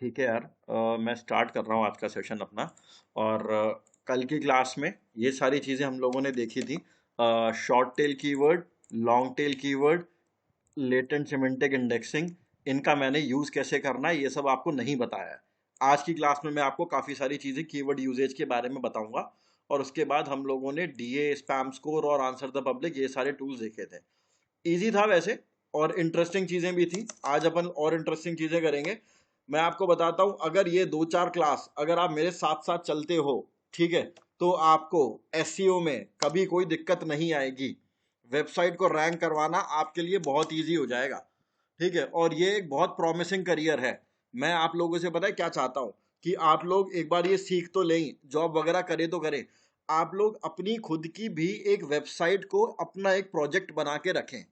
ठीक है यार। मैं स्टार्ट कर रहा हूँ आज का सेशन अपना। और कल की क्लास में ये सारी चीज़ें हम लोगों ने देखी थी। Short tail keyword, long tail keyword, latent semantic indexing, इनका मैंने यूज़ कैसे करना है ये सब आपको नहीं बताया है। आज की क्लास में मैं आपको काफ़ी सारी चीज़ें कीवर्ड यूजेज के बारे में बताऊंगा। और उसके बाद हम लोगों ने डीए, स्पैम स्कोर और आंसर द पब्लिक ये सारे टूल्स देखे थे। इजी था वैसे, और इंटरेस्टिंग चीजें भी थी। आज अपन और इंटरेस्टिंग चीजें करेंगे। मैं आपको बताता हूं, अगर ये 2-4 क्लास अगर आप मेरे साथ साथ चलते हो, ठीक है, तो आपको एसईओ में कभी कोई दिक्कत नहीं आएगी। वेबसाइट को रैंक करवाना आपके लिए बहुत इजी हो जाएगा। ठीक है, और ये एक बहुत प्रॉमिसिंग करियर है। मैं आप लोगों से पता है क्या चाहता हूं, कि आप लोग एक बार ये सीख तो लें, जॉब वगैरह करे तो करें, आप लोग अपनी खुद की भी एक वेबसाइट को अपना एक प्रोजेक्ट बना के रखें,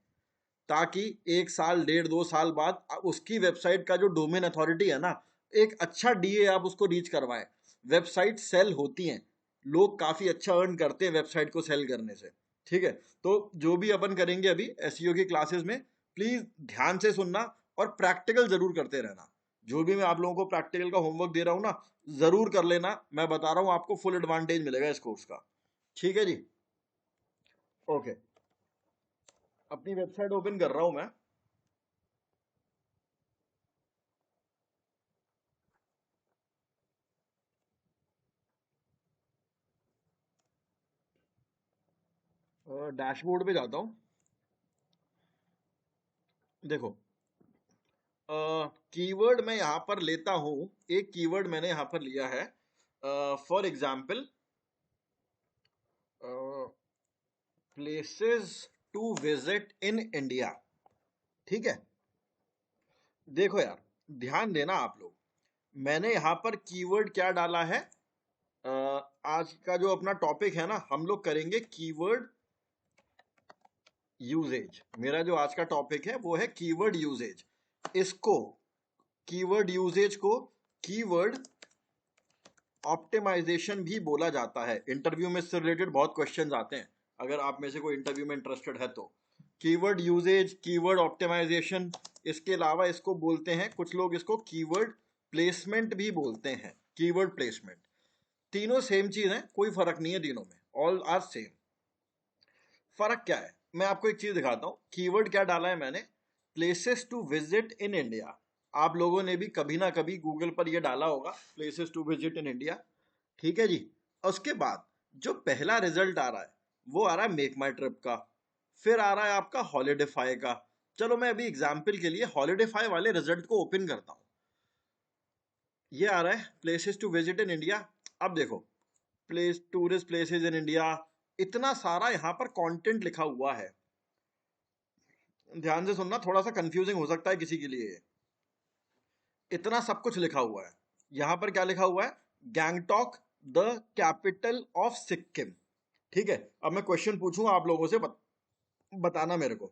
ताकि 1 साल, 1.5-2 साल बाद उसकी वेबसाइट का जो डोमेन अथॉरिटी है ना, एक अच्छा डीए आप उसको रीच करवाएं। वेबसाइट सेल होती हैं, लोग काफी अच्छा अर्न करते हैं वेबसाइट को सेल करने से। ठीक है, तो जो भी अपन करेंगे अभी एसईओ की क्लासेस में, प्लीज ध्यान से सुनना और प्रैक्टिकल जरूर करते रहना। जो भी मैं आप लोगों को प्रैक्टिकल का होमवर्क दे रहा हूं ना, जरूर कर लेना। मैं बता रहा हूं आपको फुल एडवांटेज मिलेगा इस कोर्स का। ठीक है जी, ओके। अपनी वेबसाइट ओपन कर रहा हूं मैं। डैशबोर्ड पे जाता हूँ। देखो, कीवर्ड मैं यहाँ पर लेता हूँ। एक कीवर्ड मैंने यहाँ पर लिया है, for example places to visit in India. ठीक है, देखो यार, ध्यान देना आप लोग। मैंने यहाँ पर कीवर्ड क्या डाला है? अ, आज का जो अपना टॉपिक है ना, हम लोग करेंगे कीवर्ड यूजेज। मेरा जो आज का टॉपिक है वो है कीवर्ड यूजेज। इसको, कीवर्ड यूजेज को कीवर्ड ऑप्टिमाइजेशन भी बोला जाता है। इंटरव्यू में इससे रिलेटेड बहुत क्वेश्चंस आते हैं, अगर आप में से कोई इंटरव्यू में इंटरेस्टेड है तो। कीवर्ड यूजेज, कीवर्ड ऑप्टिमाइजेशन, इसके अलावा इसको बोलते हैं कुछ लोग, इसको कीवर्ड प्लेसमेंट भी बोलते हैं। कीवर्ड प्लेसमेंट, तीनों सेम चीज है, कोई फर्क नहीं है तीनों में, ऑल आर सेम। फर्क क्या है, मैं आपको एक चीज दिखाता हूं। कीवर्ड क्या डाला है मैंने? Places to visit in India. आप लोगों ने भी कभी ना कभी गूगल पर यह डाला होगा, places to visit in India. ठीक है जी। उसके बाद जो पहला रिजल्ट आ रहा है, वो आ रहा है मेक माई ट्रिप का। फिर आ रहा है आपका हॉलीडेफाई का। चलो मैं अभी एग्जाम्पल के लिए हॉलीडेफाई वाले रिजल्ट को ओपन करता हूं। ये आ रहा है places to visit in India. अब देखो, place, tourist places in India, इतना सारा यहाँ पर कंटेंट लिखा हुआ है। ध्यान से सुनना, थोड़ा सा कंफ्यूजिंग हो सकता है किसी के लिए। इतना सब कुछ लिखा हुआ है। यहां पर क्या लिखा हुआ है? Gangtok, the capital of Sikkim. ठीक है, अब मैं क्वेश्चन पूछूंगा आप लोगों से, बताना मेरे को।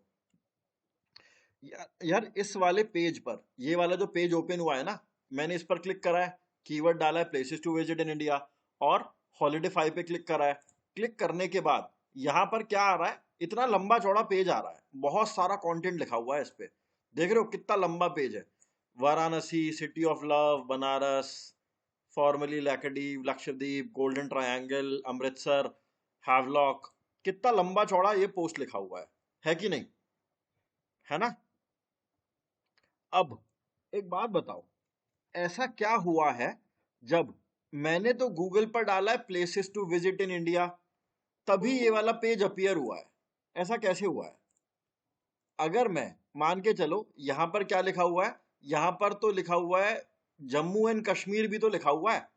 यार इस वाले पेज पर, ये वाला जो पेज ओपन हुआ है ना, मैंने इस पर क्लिक करा है, कीवर्ड डाला है places to visit in India, और हॉलीडे 5 पे क्लिक करा है। क्लिक करने के बाद यहां पर क्या आ रहा है? इतना लंबा चौड़ा पेज आ रहा है, बहुत सारा कंटेंट लिखा हुआ है इस पे। देख रहे हो कितना लंबा पेज है? Varanasi, city of love, Banaras, formerly Laccadive, Lakshadweep, golden triangle, Amritsar, Havelock. कितना लंबा चौड़ा ये पोस्ट लिखा हुआ है कि नहीं? है ना? अब एक बात बताओ, ऐसा क्या हुआ है जब मैंने तो गूगल पर डाला है places to visit in India, तभी ये वाला पेज अपीयर हुआ है? ऐसा कैसे हुआ है? अगर मैं, मान के चलो, यहां पर क्या लिखा हुआ है? यहां पर तो लिखा हुआ है जम्मू एंड कश्मीर, भी तो लिखा हुआ है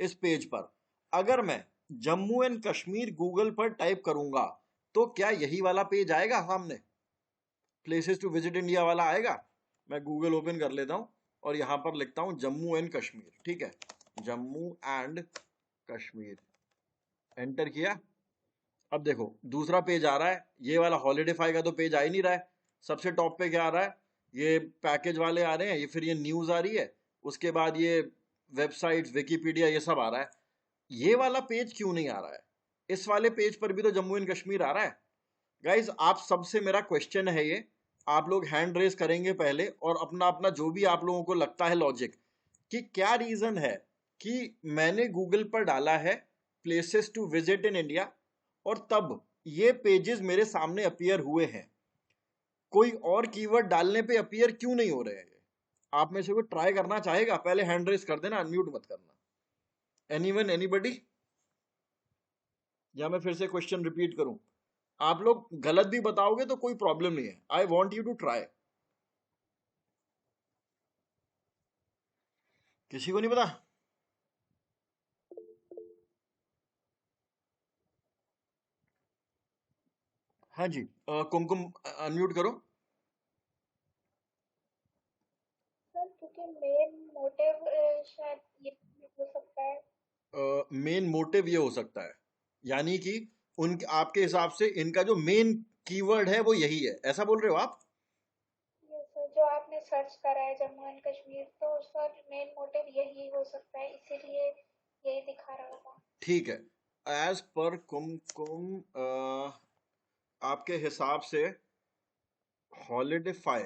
इस पेज पर। अगर मैं जम्मू एंड कश्मीर गूगल पर टाइप करूंगा, तो क्या यही वाला पेज आएगा सामने? प्लेसेस टू विजिट इंडिया वाला आएगा? मैं गूगल ओपन कर लेता हूं और यहां पर लिखता हूं जम्मू एंड कश्मीर। ठीक है, जम्मू एंड कश्मीर, एंटर किया। अब देखो दूसरा पेज आ रहा है, ये वाला हॉलीडेफाई का तो पेज आ ही नहीं रहा है। सबसे टॉप पे क्या आ रहा है? ये पैकेज वाले आ रहे हैं, ये फिर ये न्यूज आ रही है, उसके बाद ये वेबसाइट्स, विकीपीडिया, ये सब आ रहा है। ये वाला पेज क्यों नहीं आ रहा है? इस वाले पेज पर भी तो जम्मू एंड कश्मीर आ रहा है। गाइज आप सबसे मेरा क्वेश्चन है ये, आप लोग हैंड रेस करेंगे पहले, और अपना अपना जो भी आप लोगों को लगता है लॉजिक, कि क्या रीजन है कि मैंने गूगल पर डाला है places to visit in India और तब ये पेजेस मेरे सामने अपीयर हुए हैं, कोई और कीवर्ड डालने पे अपीयर क्यों नहीं हो रहे हैं? आप में से कोई ट्राई करना चाहेगा? पहले हैंड रेस कर देना, अनम्यूट मत करना। Anyone, anybody? या मैं फिर से क्वेश्चन रिपीट करूं? आप लोग गलत भी बताओगे तो कोई प्रॉब्लम नहीं है, I want you to try. किसी को नहीं पता? हाँ जी, कुमकुम अनम्यूट करो। सर क्योंकि मेन मोटिव शायद ये हो सकता है। मेन मोटिव ये हो सकता है, यानी कि उन आपके हिसाब से इनका जो मेन कीवर्ड है वो यही है, ऐसा बोल रहे हो आप? ये सर जो आपने सर्च करा है जम्मू एंड कश्मीर, तो उसका मेन मोटिव यही हो सकता है, इसीलिए यही दिखा रहा होगा। ठीक है, एज पर कुमकुम आपके हिसाब से हॉलिडेफाई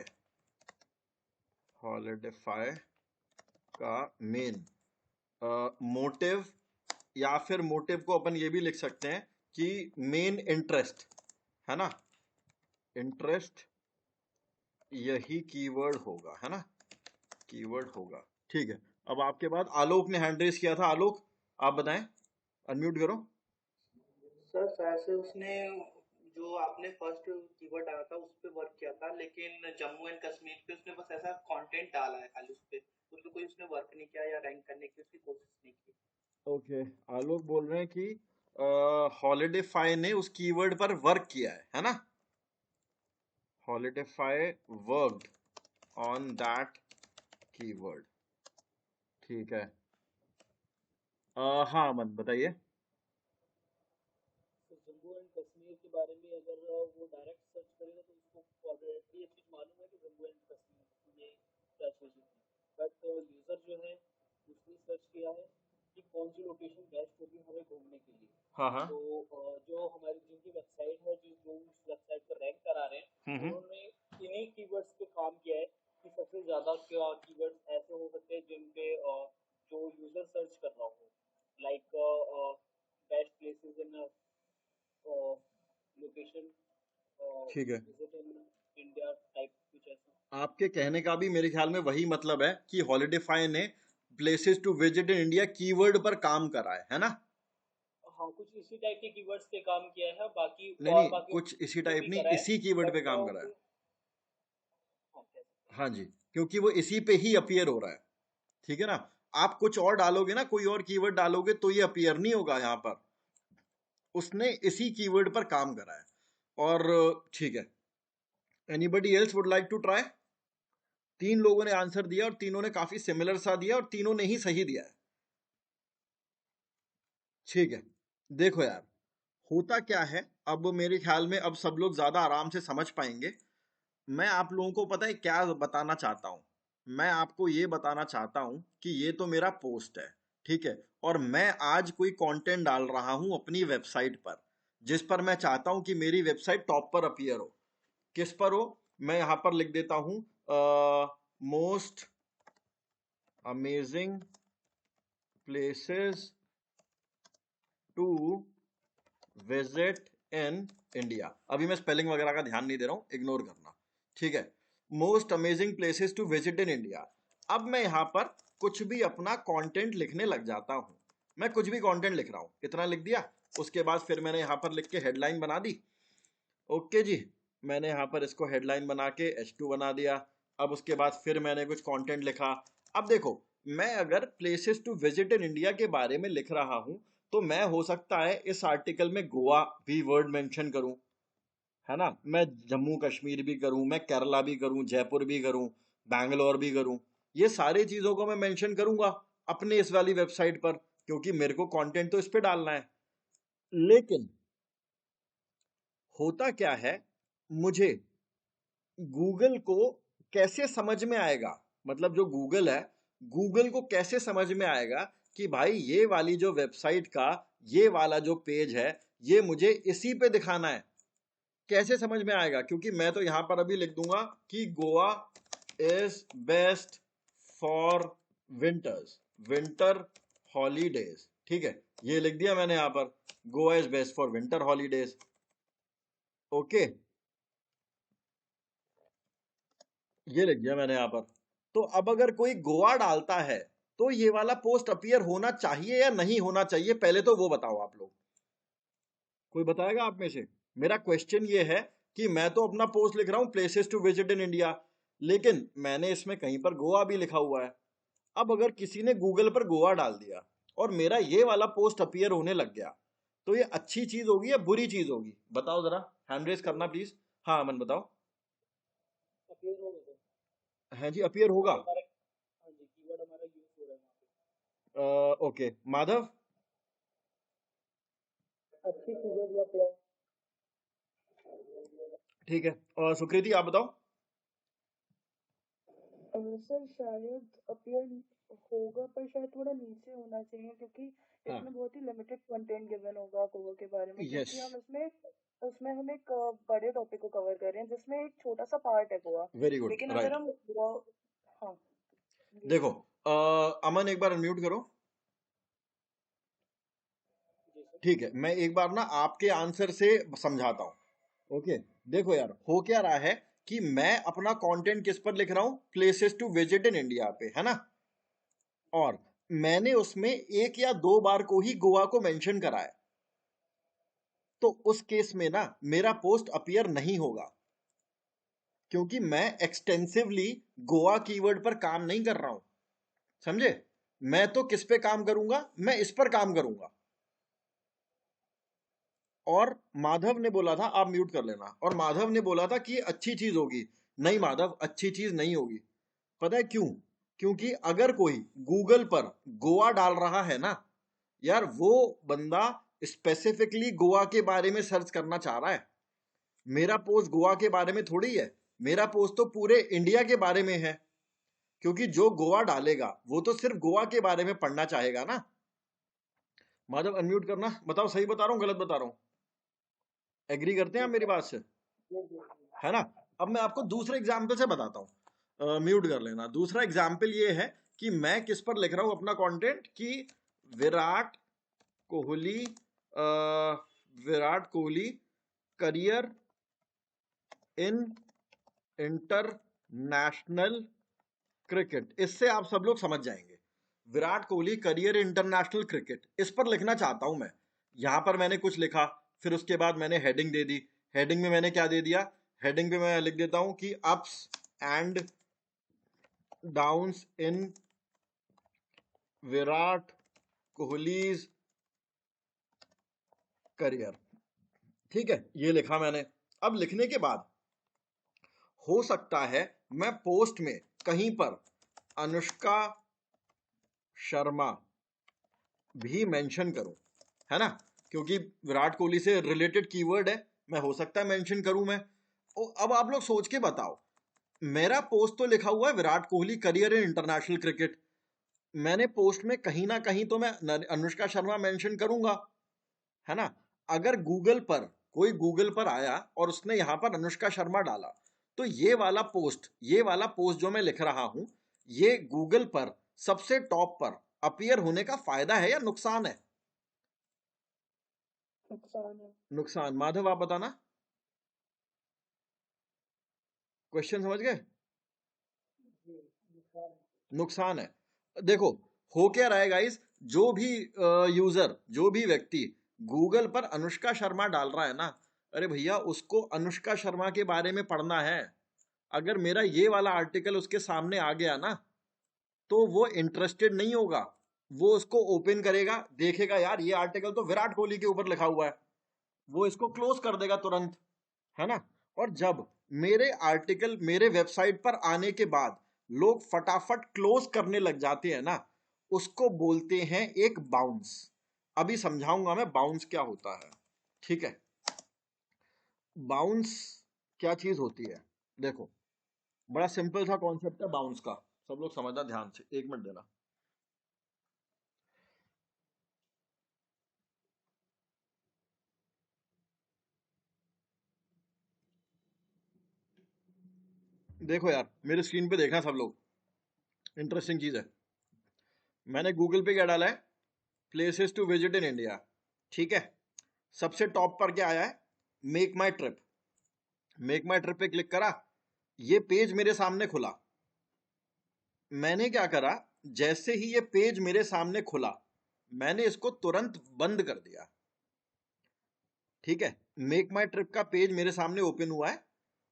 का मेन मोटिव, या फिर मोटिव को अपन ये भी लिख सकते हैं कि मेन इंटरेस्ट है ना, इंटरेस्ट यही कीवर्ड होगा, है ना, कीवर्ड होगा। ठीक है, अब आपके बाद आलोक ने हैंड रेस किया था। आलोक, आप बताएं, अनम्यूट करो। सर शायद से उसने जो आपने फर्स्ट कीवर्ड डाला था उस पे वर्क किया था, लेकिन जम्मू एंड कश्मीर पे उसने बस ऐसा कंटेंट डाला है खाली, उस पे कोई उसने वर्क नहीं किया या रैंक करने की उसकी कोशिश नहीं की। ओके, आलोक बोल रहे हैं कि हॉलिडेफाई ने उस कीवर्ड पर वर्क किया है ना, हॉलिडेफाई वर्कड ऑन दैट कीवर्ड। ठीक है, हाँ अमन बताइए। तो जम्मू एंड कश्मीर के बारे में अगर वो डायरेक्ट सर्च करेगा तो उसको ऑलरेडी ये चीज़ मालूम है कि जम्मू एंड कश्मीर ये क्या चीज़ है, बट यूज़र जो है उसने सर्च किया है कि कौन सी लोकेशन बेस्ट होगी हमें घूमने के लिए। हाँ हाँ, तो जो हमारी जिनकी वेबसाइट है जो उस वेबसाइट पर रैंक करा रहे हैं उन्होंने इन्हीं कीवर्ड्स पे काम किया है कि सबसे ज़्यादा क्या कीवर्ड्स ऐसे हो सकते हैं जिन पे जो यूज़र सर्च कर रहा हो, like best places in location ठीक है। विजिट इन इंडिया टाइप कुछ ऐसा। आपके कहने का भी मेरे ख्याल में वही मतलब है कि हॉलिडेफाई ने places to visit in India keyword पर काम करा है ना? हाँ कुछ इसी टाइप के कीवर्ड्स पे काम किया है, बाकी नहीं और नहीं, बाकी कुछ इसी पे टाइप भी नहीं, करा है, इसी कीवर्ड पे बट काम करा है। हाँ हाँ जी, क्योंकि वो इसी पे ही अपीयर हो रहा है। ठीक है ना, आप कुछ और डालोगे ना, कोई और कीवर्ड डालोगे तो ये अपीयर नहीं होगा यहाँ पर। उसने इसी कीवर्ड पर काम करा है। और ठीक है, anybody else would like to try? तीन लोगों ने आंसर दिया और तीनों ने काफी सिमिलर सा दिया और तीनों ने ही सही दिया है। ठीक है, देखो यार, होता क्या है, अब मेरे ख्याल में अब सब लोग ज्यादा आराम से समझ पाएंगे। मैं आप लोगों को पता है क्या बताना चाहता हूं? मैं आपको ये बताना चाहता हूं कि ये तो मेरा पोस्ट है, ठीक है, और मैं आज कोई कंटेंट डाल रहा हूं अपनी वेबसाइट पर, जिस पर मैं चाहता हूं कि मेरी वेबसाइट टॉप पर अपीयर हो। किस पर हो? मैं यहां पर लिख देता हूं most amazing places to visit in India. अभी मैं स्पेलिंग वगैरह का ध्यान नहीं दे रहा हूं, इग्नोर करना। ठीक है, most amazing places to visit in India. अब मैं यहां पर कुछ भी अपना कंटेंट लिखने लग जाता हूं। मैं कुछ भी कंटेंट लिख रहा हूं, इतना लिख दिया। उसके बाद फिर मैंने यहां पर लिख के हेडलाइन बना दी। ओके जी, मैंने यहां पर इसको हेडलाइन बना के H2 बना दिया। अब उसके बाद फिर मैंने कुछ कंटेंट लिखा। अब देखो, मैं अगर places to visit in India के बारे में लिख रहा हूं तो मैं हो सकता है इस आर्टिकल में गोवा भी वर्ड मेंशन करूं, है ना, मैं जम्मू कश्मीर भी करूं, मैं केरला भी करूं, जयपुर भी करूं, बैंगलोर भी करूं। ये सारी चीजों को मैं मेंशन करूंगा अपने इस वाली वेबसाइट पर, क्योंकि मेरे को कंटेंट तो इस पे डालना है। लेकिन होता क्या है, मुझे गूगल को कैसे समझ में आएगा, मतलब जो गूगल है, गूगल को कैसे समझ में आएगा कि भाई ये वाली जो वेबसाइट का ये वाला जो पेज है ये मुझे इसी पे दिखाना है? कैसे समझ में आएगा? क्योंकि मैं तो यहां पर अभी लिख दूंगा कि Goa is best for winters, winter holidays, ठीक है, ये लिख दिया मैंने यहां पर, Goa is best for winter holidays. Okay, ये लिख दिया मैंने यहां पर। तो अब अगर कोई गोवा डालता है तो ये वाला पोस्ट अपीयर होना चाहिए या नहीं होना चाहिए, पहले तो वो बताओ आप लोग, कोई बताएगा आप में से? मेरा क्वेश्चन ये है कि मैं तो अपना पोस्ट लिख रहा हूं places to visit in India, लेकिन मैंने इसमें कहीं पर गोवा भी लिखा हुआ है। अब अगर किसी ने गूगल पर गोवा डाल दिया और मेरा ये वाला पोस्ट अपीयर होने लग गया, तो ये अच्छी चीज होगी या बुरी चीज होगी? बताओ जरा, हैंड रेज करना प्लीज। हाँ अमन बताओ। अपीयर होगा तो हाँ जी, अपीयर होगा। हमारा, हाँ जी, कीवर्ड हमारा यूज हो रहा है वहाँ पे। ओके माधव। अच्छी कीवर्ड या प्लस। ठीक है, और सुकृति आप बताओ। सर शायद अपीयर होगा, पर शायद थोड़ा नीचे होना चाहिए, क्योंकि हाँ इसमें बहुत ही लिमिटेड कंटेंट गिवन होगा गोवा के बारे में, यस, क्योंकि हम उसमें हम एक बड़े टॉपिक को कवर कर रहे हैं जिसमें एक छोटा सा पार्ट है गोवा। वेरी गुड, लेकिन अगर राइट। हम गोवा, हाँ जी देखो अमन एक बार अनम्यूट करो। जी सर। ठीक है, मैं एक बार ना आपके आंसर से समझाता हूं। ओके, देखो यार, हो क्या रहा है कि मैं अपना कंटेंट किस पर लिख रहा हूं, places to visit in India पे, है ना, और मैंने उसमें एक या दो बार को ही गोवा को मेंशन करा है, तो उस केस में ना मेरा पोस्ट अपीयर नहीं होगा, क्योंकि मैं एक्सटेंसिवली गोवा कीवर्ड पर काम नहीं कर रहा हूं, समझे? मैं तो किस पे काम करूंगा, मैं इस पर काम करूंगा। और माधव ने बोला था, आप म्यूट कर लेना, और माधव ने बोला था कि ये अच्छी चीज होगी। नहीं माधव, अच्छी चीज नहीं होगी। पता है क्यों? क्योंकि अगर कोई गूगल पर गोवा डाल रहा है ना यार, वो बंदा स्पेसिफिकली गोवा के बारे में सर्च करना चाह रहा है। मेरा पोस्ट गोवा के बारे में थोड़ी है, मेरा पोस्ट तो पूरे इंडिया के बारे में है, क्योंकि जो गोवा डालेगा वो तो सिर्फ गोवा के बारे में पढ़ना चाहेगा ना। माधव अनम्यूट करना, बताओ सही बता रहा हूं गलत बता रहा हूं? एग्री करते हैं आप मेरी बात से, है ना? अब मैं आपको दूसरे एग्जाम्पल से बताता हूं, म्यूट कर लेना। दूसरा एग्जाम्पल ये है कि मैं किस पर लिख रहा हूं अपना कंटेंट, कि Virat Kohli, Virat Kohli career in international cricket. इससे आप सब लोग समझ जाएंगे, Virat Kohli career international cricket, इस पर लिखना चाहता हूं मैं। यहां पर मैंने कुछ लिखा, फिर उसके बाद मैंने हेडिंग दे दी। हेडिंग में मैंने क्या दे दिया? हेडिंग पे मैं लिख देता हूं कि ups and downs in Virat Kohli's career. ठीक है, ये लिखा मैंने। अब लिखने के बाद हो सकता है मैं पोस्ट में कहीं पर अनुष्का शर्मा भी मेंशन करूं, है ना, क्योंकि विराट कोहली से रिलेटेड कीवर्ड है, मैं हो सकता है मेंशन करूं मैं। अब आप लोग सोच के बताओ, मेरा पोस्ट तो लिखा हुआ है Virat Kohli career in international cricket, मैंने पोस्ट में कहीं ना कहीं तो मैं अनुष्का शर्मा मेंशन करूंगा, है ना? अगर गूगल पर कोई गूगल पर आया और उसने यहां पर अनुष्का शर्मा डाला, तो ये वाला पोस्ट जो मैं लिख रहा हूं, ये गूगल पर सबसे टॉप पर अपीयर होने का फायदा है या नुकसान है? नुकसान है। नुकसान। माधव आप बताना, क्वेश्चन समझ गए? नुकसान है। देखो, हो क्या रहा है गाइस, जो भी यूजर, जो भी व्यक्ति गूगल पर अनुष्का शर्मा डाल रहा है ना, अरे भैया उसको अनुष्का शर्मा के बारे में पढ़ना है। अगर मेरा ये वाला आर्टिकल उसके सामने आ गया ना, तो वो इंटरेस्टेड नहीं होगा, वो उसको ओपन करेगा, देखेगा यार ये आर्टिकल तो विराट कोहली के ऊपर लिखा हुआ है, वो इसको क्लोज कर देगा तुरंत, है ना? और जब मेरे आर्टिकल मेरे वेबसाइट पर आने के बाद लोग फटाफट क्लोज करने लग जाते हैं ना, उसको बोलते हैं एक बाउंस। अभी समझाऊंगा मैं बाउंस क्या होता है, ठीक है? बाउंस क्या चीज होती है? देखो, बड़ा सिंपल सा कॉन्सेप्ट है बाउंस का, सब लोग समझना ध्यान से, एक मिनट देना। देखो यार, मेरे स्क्रीन पे देखना सब लोग, इंटरेस्टिंग चीज है। मैंने गूगल पे क्या डाला है, places to visit in India, ठीक है। सबसे टॉप पर क्या आया है, make my trip. Make my trip पे क्लिक करा, ये पेज मेरे सामने खुला। मैंने क्या करा, जैसे ही ये पेज मेरे सामने खुला मैंने इसको तुरंत बंद कर दिया, ठीक है। मेक माई ट्रिप का पेज मेरे सामने ओपन हुआ है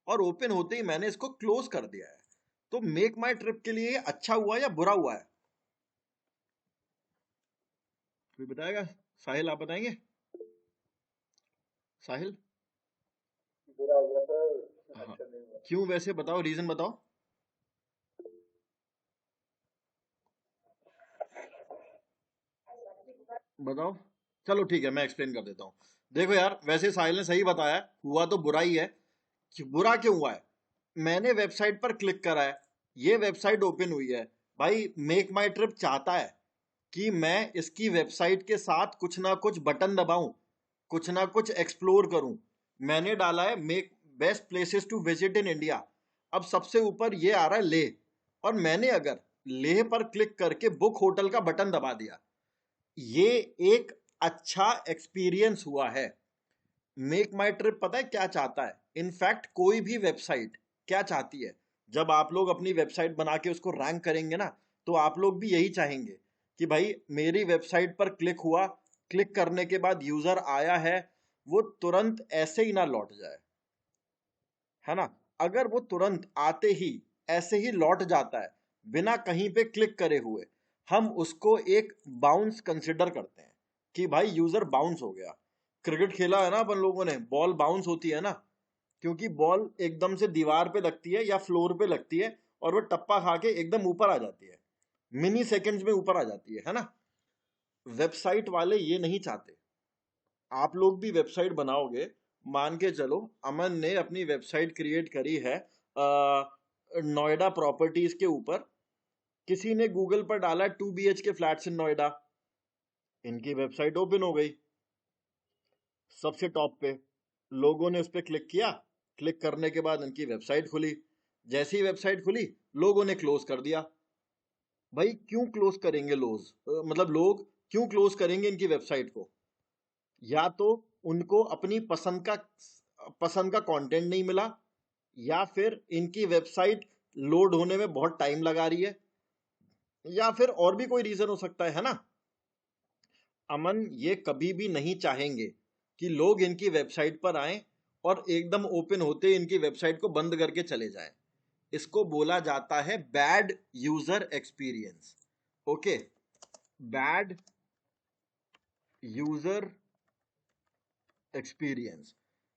और ओपन होते ही मैंने इसको क्लोज कर दिया है। तो मेक माई ट्रिप के लिए अच्छा हुआ या बुरा हुआ है, कोई बताएगा? साहिल आप बताएंगे? साहिल? बुरा हुआ सर, हाँ, अच्छा नहीं हुआ। क्यों वैसे बताओ, रीजन बताओ। बताओ, चलो ठीक है मैं एक्सप्लेन कर देता हूँ। देखो यार, वैसे साहिल ने सही बताया, हुआ तो बुरा ही है। बुरा क्यों हुआ है, मैंने वेबसाइट पर क्लिक करा है, ये वेबसाइट ओपन हुई है। भाई मेक माई ट्रिप चाहता है कि मैं इसकी वेबसाइट के साथ कुछ ना कुछ बटन दबाऊं, कुछ ना कुछ एक्सप्लोर करूं। मैंने डाला है make best places to visit in India. अब सबसे ऊपर ये आ रहा है लेह, और मैंने अगर लेह पर क्लिक करके बुक होटल का बटन दबा दिया, ये एक अच्छा एक्सपीरियंस हुआ है। मेक माई ट्रिप पता है क्या चाहता है, इनफैक्ट कोई भी वेबसाइट क्या चाहती है, जब आप लोग अपनी वेबसाइट बना के उसको रैंक करेंगे ना, तो आप लोग भी यही चाहेंगे कि भाई मेरी वेबसाइट पर क्लिक हुआ, क्लिक करने के बाद यूजर आया है, वो तुरंत ऐसे ही ना लौट जाए, है ना। अगर वो तुरंत आते ही ऐसे ही लौट जाता है बिना कहीं पे क्लिक करे हुए, हम उसको एक बाउंस कंसिडर करते हैं कि भाई यूजर बाउंस हो गया। क्रिकेट खेला है ना अपन लोगों ने, बॉल बाउंस होती है ना, क्योंकि बॉल एकदम से दीवार पे लगती है या फ्लोर पे लगती है और वो टप्पा खा के एकदम ऊपर आ जाती है, मिनी सेकंड्स में ऊपर आ जाती है ना। वेबसाइट वाले ये नहीं चाहते। आप लोग भी वेबसाइट बनाओगे, मान के चलो अमन ने अपनी वेबसाइट क्रिएट करी है नोएडा प्रॉपर्टीज के ऊपर, किसी ने गूगल पर डाला 2 BHK फ्लैट्स इन नोएडा, इनकी वेबसाइट ओपन हो गई सबसे टॉप पे, लोगों ने उस पर क्लिक किया, क्लिक करने के बाद इनकी वेबसाइट खुली, जैसी वेबसाइट खुली लोगों ने क्लोज कर दिया। भाई क्यों क्लोज करेंगे मतलब लोग क्यों क्लोज करेंगे इनकी वेबसाइट को, या तो उनको अपनी पसंद का कंटेंट नहीं मिला, या फिर इनकी वेबसाइट लोड होने में बहुत टाइम लगा रही है, या फिर और भी कोई रीजन हो सकता है ना। अमन ये कभी भी नहीं चाहेंगे कि लोग इनकी वेबसाइट पर आएं और एकदम ओपन होते इनकी वेबसाइट को बंद करके चले जाएं। इसको बोला जाता है bad user experience. Okay, bad user experience.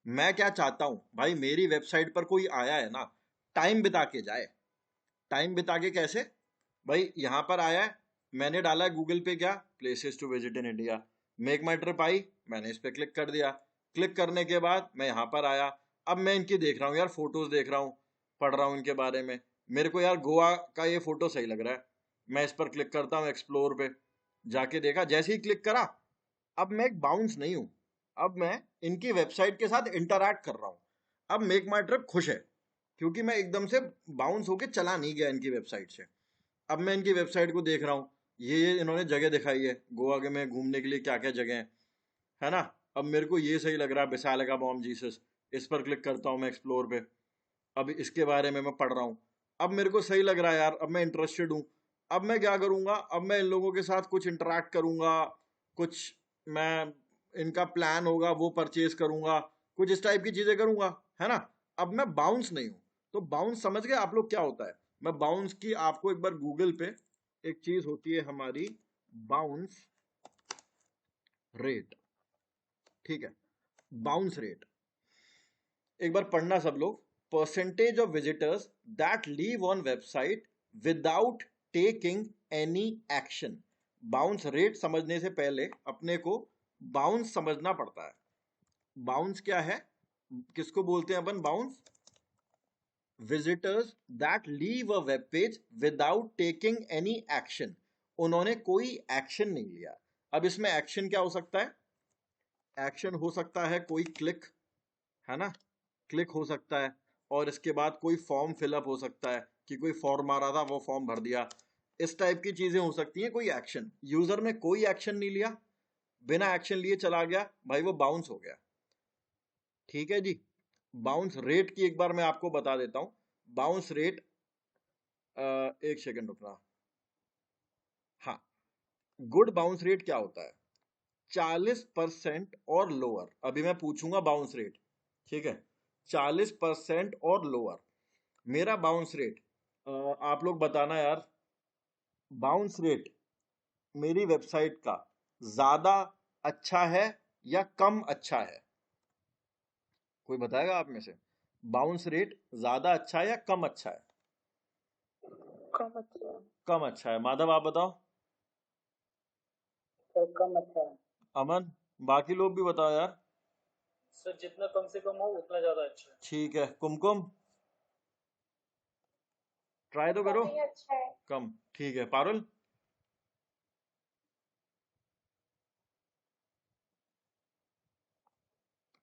मैं क्या चाहता हूं भाई, मेरी वेबसाइट पर कोई आया है ना, टाइम बिता के जाए। टाइम बिता के कैसे, भाई यहां पर आया है, मैंने डाला है गूगल पे क्या, places to visit in India, make my trip आई, मैंने इस पर क्लिक कर दिया। क्लिक करने के बाद मैं यहाँ पर आया, अब मैं इनकी देख रहा हूँ यार, फोटोज देख रहा हूँ, पढ़ रहा हूँ इनके बारे में। मेरे को यार गोवा का ये फोटो सही लग रहा है, मैं इस पर क्लिक करता हूँ, एक्सप्लोर पे जाके देखा, जैसे ही क्लिक करा, अब मैं एक बाउंस नहीं हूँ, अब मैं इनकी वेबसाइट के साथ इंटरैक्ट कर रहा हूँ। अब मेक माई ट्रिप खुश है, क्योंकि मैं एकदम से बाउंस होके चला नहीं गया इनकी वेबसाइट से। अब मैं इनकी वेबसाइट को देख रहा हूँ, ये इन्होंने जगह दिखाई है गोवा के में घूमने के लिए, क्या क्या जगह है ना। अब मेरे को ये सही लग रहा है, बेसालिका बॉम जीसस, इस पर क्लिक करता हूँ मैं एक्सप्लोर पे, अब इसके बारे में मैं पढ़ रहा हूँ, अब मेरे को सही लग रहा है यार, अब मैं इंटरेस्टेड हूँ। अब मैं क्या करूँगा, अब मैं इन लोगों के साथ कुछ इंटरेक्ट करूँगा, कुछ मैं इनका प्लान होगा वो परचेज करूँगा, कुछ इस टाइप की चीज़ें करूँगा, है ना। अब मैं बाउंस नहीं हूँ। तो बाउंस समझ गए आप लोग क्या होता है। मैं बाउंस की आपको एक बार गूगल पे एक चीज़ होती है हमारी, बाउंस रेट, ठीक है, बाउंस रेट एक बार पढ़ना सब लोग, percentage of visitors that leave on website without taking any action. Bounce rate समझने से पहले अपने को बाउंस समझना पड़ता है। बाउंस क्या है, किसको बोलते हैं अपन bounce, visitors that leave a web page without taking any action, उन्होंने कोई एक्शन नहीं लिया। अब इसमें एक्शन क्या हो सकता है, एक्शन हो सकता है कोई क्लिक, है ना, क्लिक हो सकता है, और इसके बाद कोई फॉर्म फिलअप हो सकता है कि कोई फॉर्म आ रहा था वो फॉर्म भर दिया, इस टाइप की चीजें हो सकती हैं। कोई एक्शन, यूजर ने कोई एक्शन नहीं लिया, बिना एक्शन लिए चला गया, भाई वो बाउंस हो गया। ठीक है जी। बाउंस रेट की एक बार मैं आपको बता देता हूं। बाउंस रेट, एक सेकंड रुकना। हाँ, गुड बाउंस रेट क्या होता है? 40% और लोअर। अभी मैं पूछूंगा बाउंस रेट, ठीक है? 40% और लोअर मेरा बाउंस रेट। आप लोग बताना यार, बाउंस रेट मेरी वेबसाइट का ज्यादा अच्छा है या कम अच्छा है? कोई बताएगा आप में से? बाउंस रेट ज्यादा अच्छा है या कम अच्छा है? कम अच्छा है। कम अच्छा है। माधव आप बताओ। सर कम अच्छा है। अमन, बाकी लोग भी बताओ यार। सर जितना कम से कम हो उतना ज्यादा अच्छा है। ठीक है। कुमकुम, ट्राई तो करो। कम ही अच्छा है। कम, ठीक है। पारुल?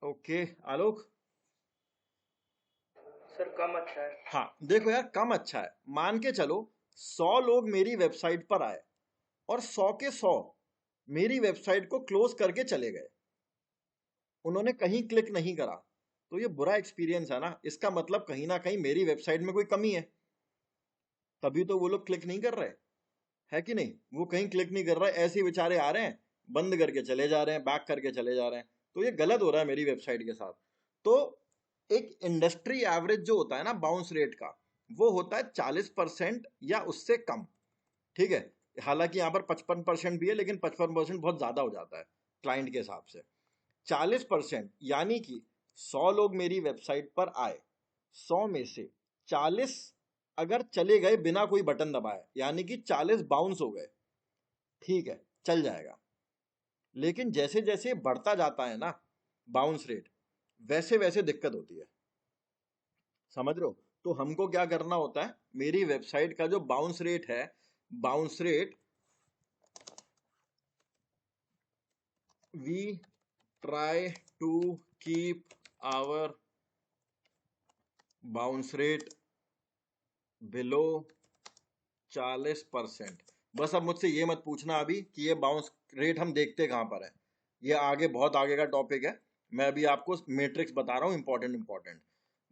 ओके। आलोक? सर कम अच्छा है। हाँ, देखो यार, कम अच्छा है। मान के चलो 100 लोग मेरी वेबसाइट पर आए और 100 के 100 मेरी वेबसाइट को क्लोज करके चले गए, उन्होंने कहीं क्लिक नहीं करा, तो ये बुरा एक्सपीरियंस है ना। इसका मतलब कहीं ना कहीं मेरी वेबसाइट में कोई कमी है, तभी तो वो लोग क्लिक नहीं कर रहे, है कि नहीं? वो कहीं क्लिक नहीं कर रहे, ऐसे ही बेचारे आ रहे हैं, बंद करके चले जा रहे हैं, बैक करके चले जा रहे हैं। तो ये गलत हो रहा है मेरी वेबसाइट के साथ। तो एक इंडस्ट्री एवरेज जो होता है ना बाउंस रेट का, वो होता है 40% या उससे कम। ठीक है? हालांकि यहाँ पर 55% भी है, लेकिन 55% बहुत ज्यादा हो जाता है क्लाइंट के हिसाब से। 40% यानी कि 100 लोग मेरी वेबसाइट पर आए, 100 में से 40 अगर चले गए बिना कोई बटन दबाए, यानी कि 40 बाउंस हो गए, ठीक है, चल जाएगा। लेकिन जैसे जैसे बढ़ता जाता है ना बाउंस रेट, वैसे वैसे दिक्कत होती है। समझ रहे हो? तो हमको क्या करना होता है, मेरी वेबसाइट का जो बाउंस रेट है, bounce rate we try to keep our bounce rate below 40%। बस अब मुझसे ये मत पूछना अभी कि ये बाउंस रेट हम देखते कहां पर है, ये आगे बहुत आगे का टॉपिक है। मैं अभी आपको मैट्रिक्स बता रहा हूं, important important.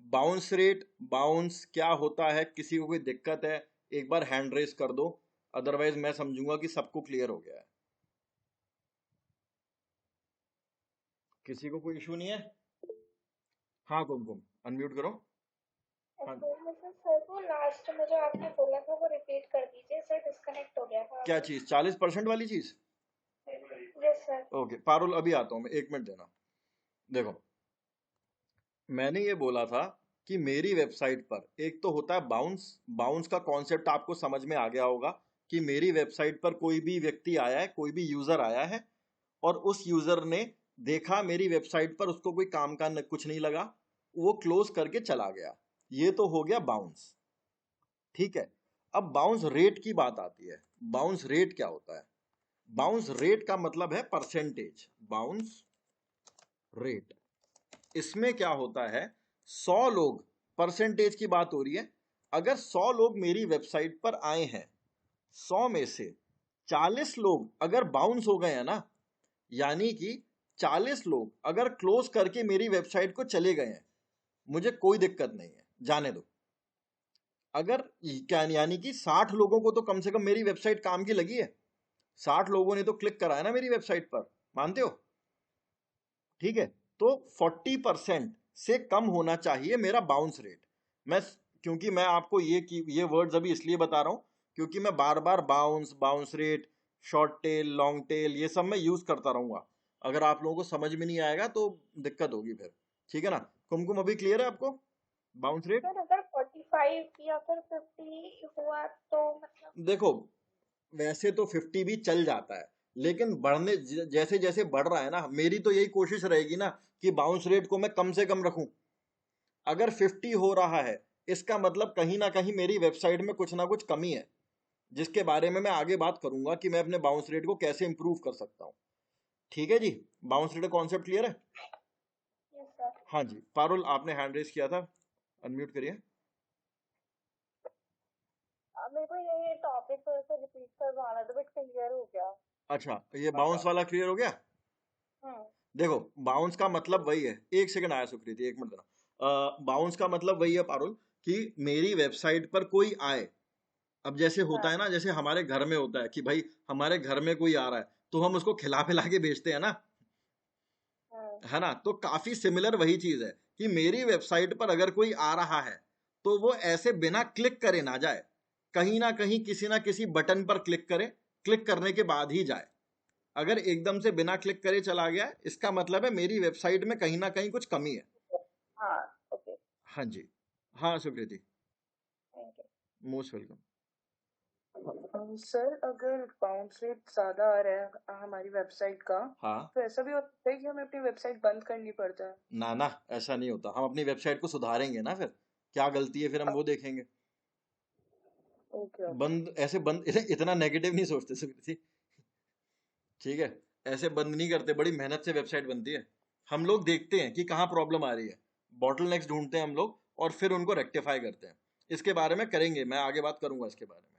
Bounce rate, bounce क्या होता है? किसी को कोई दिक्कत है एक बार हैंड रेस कर दो, अदरवाइज मैं समझूंगा कि सबको क्लियर हो गया है। किसी को कोई इशू नहीं है? हाँ कुमकुम, अनम्यूट करो। हाँ, सर वो लास्ट में जो आपने बोला था वो रिपीट कर दीजिए सर, डिस्कनेक्ट हो गया था। क्या चीज? 40% वाली चीज? Yes sir. ओके पारुल, अभी आता हूं मैं, 1 मिनट देना। देखो, मैंने ये बोला था कि मेरी वेबसाइट पर एक तो होता है बाउंस। बाउंस का कॉन्सेप्ट आपको समझ में आ गया होगा कि मेरी वेबसाइट पर कोई भी व्यक्ति आया है, कोई भी यूजर आया है, और उस यूजर ने देखा मेरी वेबसाइट पर, उसको कोई काम का कुछ नहीं लगा, वो क्लोज करके चला गया। ये तो हो गया बाउंस। ठीक है? अब बाउंस रेट की बात आती है। बाउंस रेट क्या होता है? बाउंस रेट का मतलब है परसेंटेज। बाउंस रेट, इसमें क्या होता है, 100 लोग, परसेंटेज की बात हो रही है। अगर 100 लोग मेरी वेबसाइट पर आए हैं, 100 में से 40 लोग अगर बाउंस हो गए हैं ना, यानी कि 40 लोग अगर क्लोज करके मेरी वेबसाइट को चले गए हैं, मुझे कोई दिक्कत नहीं है, जाने दो। अगर क्या, यानी कि 60 लोगों को तो कम से कम मेरी वेबसाइट काम की लगी है, 60 लोगों ने तो क्लिक करा है ना मेरी वेबसाइट पर, मानते हो? ठीक है? तो 40% से कम होना चाहिए मेरा बाउंस रेट। मैं, क्योंकि मैं आपको ये वर्ड्स अभी इसलिए बता रहा हूं क्योंकि मैं बार बार bounce, bounce rate, short tail, long tail, ये सब मैं यूज करता रहूंगा। अगर आप लोगों को समझ में नहीं आएगा तो दिक्कत होगी फिर। ठीक है ना? कुमकुम, अभी क्लियर है आपको बाउंस रेट? सर अगर 45 या फिर 50 हुआ तो मतलब? देखो, वैसे तो 50 भी चल जाता है, लेकिन बढ़ने जैसे जैसे बढ़ रहा है ना, मेरी तो यही कोशिश रहेगी ना कि बाउंस रेट को मैं कम से कम रखूं। अगर 50 हो रहा है, इसका मतलब कहीं ना कहीं मेरी वेबसाइट में कुछ ना कुछ कमी है, जिसके बारे में मैं आगे बात करूंगा कि मैं अपने बाउंस रेट को कैसे इंप्रूव कर सकता हूं। ठीक है जी? बाउंस रेट कॉन्सेप्ट क्लियर है? Yes sir. हाँ जी। पारुल, आपने हैंड रेस किया था, अनम्यूट करिए। मेरे को ये टॉपिक थोड़ा सा रिपीट करवाना था बट क्लियर हो गया। अच्छा, ये बाउंस वाला क्लियर हो गया। देखो, बाउंस का मतलब वही है, एक सेकंड आया सुकृति, एक मिनट देना। बाउंस का मतलब वही है पारुल कि मेरी वेबसाइट पर कोई आए। अब जैसे होता है ना, जैसे हमारे घर में होता है कि भाई हमारे घर में कोई आ रहा है तो हम उसको खिला पिला के भेजते हैं ना, है ना। तो काफी सिमिलर वही चीज है कि मेरी वेबसाइट पर अगर कोई आ रहा है तो वो ऐसे बिना क्लिक करे ना जाए, कहीं ना कहीं किसी ना किसी बटन पर क्लिक करे, क्लिक करने के बाद ही जाए। अगर एकदम से बिना क्लिक करे चला गया, इसका मतलब है मेरी वेबसाइट में कहीं ना कहीं कुछ कमी है। हाँ ओके, हाँ जी, हाँ Sukriti, thank most welcome. You. Sir अगर बाउंस रेट ज्यादा आ रहा है हमारी वेबसाइट का, हाँ, तो ऐसा भी होता है कि हमें अपनी वेबसाइट बंद करनी पड़ता है? ना ना, ऐसा नहीं होता। हम अपनी वेबसाइट को सुधारेंगे ना, फिर क्या गलती है फिर हम वो देखेंगे। ओके बंद ऐसे बंद इतना नेगेटिव नहीं सोचते सुकृति, ठीक है। ऐसे बंद नहीं करते, बड़ी मेहनत से वेबसाइट बनती है। हम लोग देखते हैं कि कहाँ प्रॉब्लम आ रही है, बॉटल नेक्स ढूंढते हैं हम लोग और फिर उनको रेक्टिफाई करते हैं। इसके बारे में करेंगे, मैं आगे बात करूंगा इसके बारे में।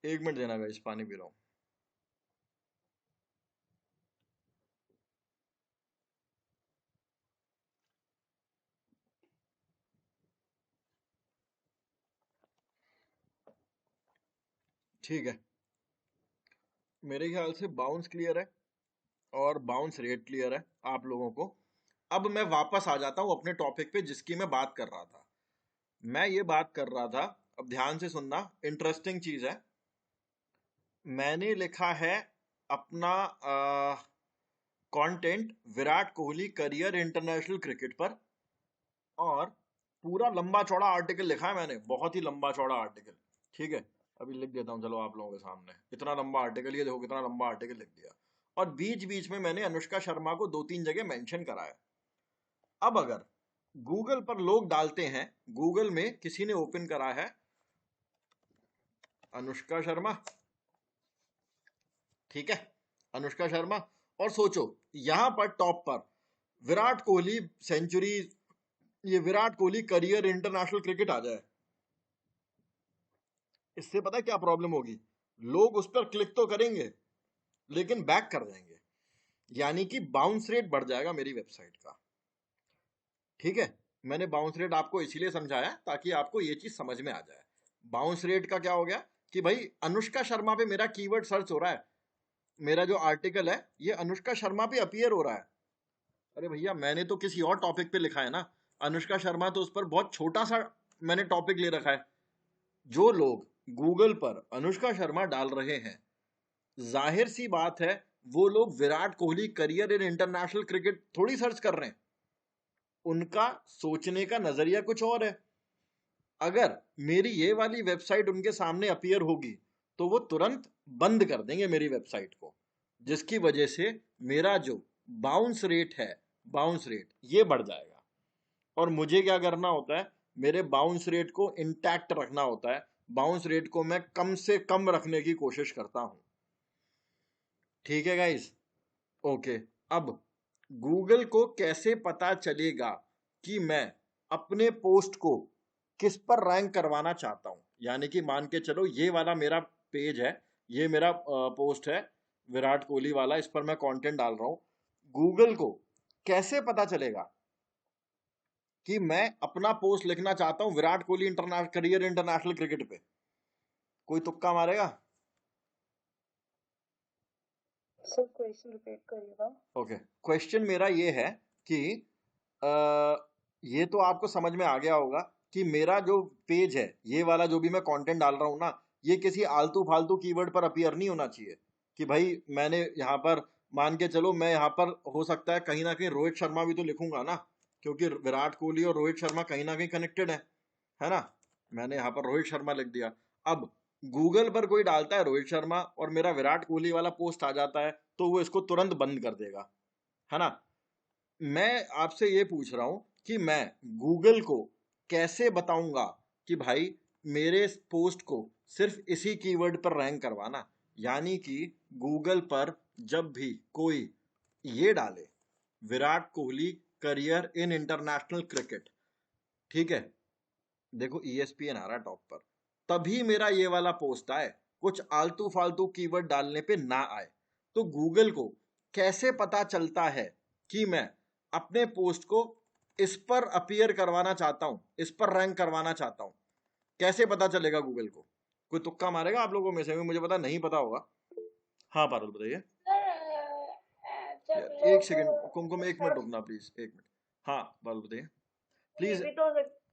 1 मिनट देना गाइस, पानी पी रहा हूँ। ठीक है, मेरे ख्याल से बाउंस क्लियर है और बाउंस रेट क्लियर है आप लोगों को। अब मैं वापस आ जाता हूं अपने टॉपिक पे जिसकी मैं बात कर रहा था। मैं ये बात कर रहा था, अब ध्यान से सुनना, इंटरेस्टिंग चीज है। मैंने लिखा है अपना content Virat Kohli career international cricket पर, और पूरा लंबा चौड़ा आर्टिकल लिखा है मैंने, बहुत ही लंबा चौड़ा आर्टिकल। ठीक है, अभी लिख देता हूँ चलो आप लोगों के सामने। इतना लंबा आर्टिकल, ये देखो कितना लंबा आर्टिकल लिख दिया। और बीच बीच में मैंने अनुष्का शर्मा को 2-3 जगह मेंशन करा है। अब अगर गूगल पर लोग डालते हैं, गूगल में किसी ने ओपन करा है अनुष्का शर्मा, ठीक है, अनुष्का शर्मा, और सोचो यहां पर टॉप पर विराट कोहली सेंचुरी, ये Virat Kohli career international cricket आ जाए, इससे पता है क्या प्रॉब्लम होगी? लोग उस पर क्लिक तो करेंगे लेकिन बैक कर देंगे, यानी कि बाउंस रेट बढ़ जाएगा मेरी वेबसाइट का। ठीक है, मैंने बाउंस रेट आपको इसीलिए समझाया ताकि आपको ये चीज समझ में आ जाए। बाउंस रेट का क्या हो गया कि भाई अनुष्का शर्मा पे मेरा कीवर्ड सर्च हो रहा है, मेरा जो आर्टिकल है ये अनुष्का शर्मा पे अपीयर हो रहा है। अरे भैया, मैंने तो किसी और टॉपिक पे लिखा है ना, अनुष्का शर्मा तो उस पर बहुत छोटा सा मैंने टॉपिक ले रखा है। जो लोग गूगल पर अनुष्का शर्मा डाल रहे हैं, जाहिर सी बात है वो लोग Virat Kohli career in international cricket थोड़ी सर्च कर रहे हैं। उनका सोचने का नजरिया कुछ और है। अगर मेरी ये वाली वेबसाइट उनके सामने अपीयर होगी तो वो तुरंत बंद कर देंगे मेरी वेबसाइट को, जिसकी वजह से मेरा जो बाउंस रेट है, बाउंस रेट ये बढ़ जाएगा। और मुझे क्या करना होता है, मेरे बाउंस रेट को इंटैक्ट रखना होता है। बाउंस रेट को मैं कम से कम रखने की कोशिश करता हूं। ठीक है गाइस, ओके। अब गूगल को कैसे पता चलेगा कि मैं अपने पोस्ट को किस पर रैंक करवाना चाहता हूं? यानी कि मान के चलो ये वाला मेरा पेज है, ये मेरा पोस्ट है विराट कोहली वाला, इस पर मैं कंटेंट डाल रहा हूं। गूगल को कैसे पता चलेगा कि मैं अपना पोस्ट लिखना चाहता हूं Virat Kohli international career international cricket पे? कोई तुक्का मारेगा? सर क्वेश्चन रिपीट करिएगा। ओके, क्वेश्चन मेरा ये है कि ये तो आपको समझ में आ गया होगा कि मेरा जो पेज है, ये वाला जो भी मैं कंटेंट डाल रहा हूं ना, ये किसी आलतू फालतू कीवर्ड पर अपीयर नहीं होना चाहिए। कि भाई मैंने यहाँ पर, मान के चलो मैं यहाँ पर हो सकता है कहीं ना कहीं रोहित शर्मा भी तो लिखूंगा ना, क्योंकि विराट कोहली और रोहित शर्मा कहीं ना कहीं कनेक्टेड है ना। मैंने यहाँ पर रोहित शर्मा लिख दिया। अब गूगल पर कोई डालता है रोहित शर्मा और मेरा विराट कोहली वाला पोस्ट आ जाता है तो वो इसको तुरंत बंद कर देगा, है ना। मैं आपसे ये पूछ रहा हूं कि मैं गूगल को कैसे बताऊंगा कि भाई मेरे पोस्ट को सिर्फ इसी कीवर्ड पर रैंक करवाना। यानी कि गूगल पर जब भी कोई ये डाले Virat Kohli career in international cricket, ठीक है, देखो ESPN आ रहा है टॉप पर, तभी मेरा ये वाला पोस्ट आए, कुछ आलतू फालतू कीवर्ड डालने पे ना आए। तो गूगल को कैसे पता चलता है कि मैं अपने पोस्ट को इस पर अपीयर करवाना चाहता हूं, इस पर रैंक करवाना चाहता हूं? कैसे पता चलेगा गूगल को? कोई तुक्का मारेगा आप लोगों में से? मुझे पता नहीं पता होगा। हाँ पारुल बताइए। सर जब एक लोग सेकंड कुमकुम, एक मिनट सर्च रुकना प्लीज, एक मिनट। हाँ पारुल बताइए ये प्लीज। भी तो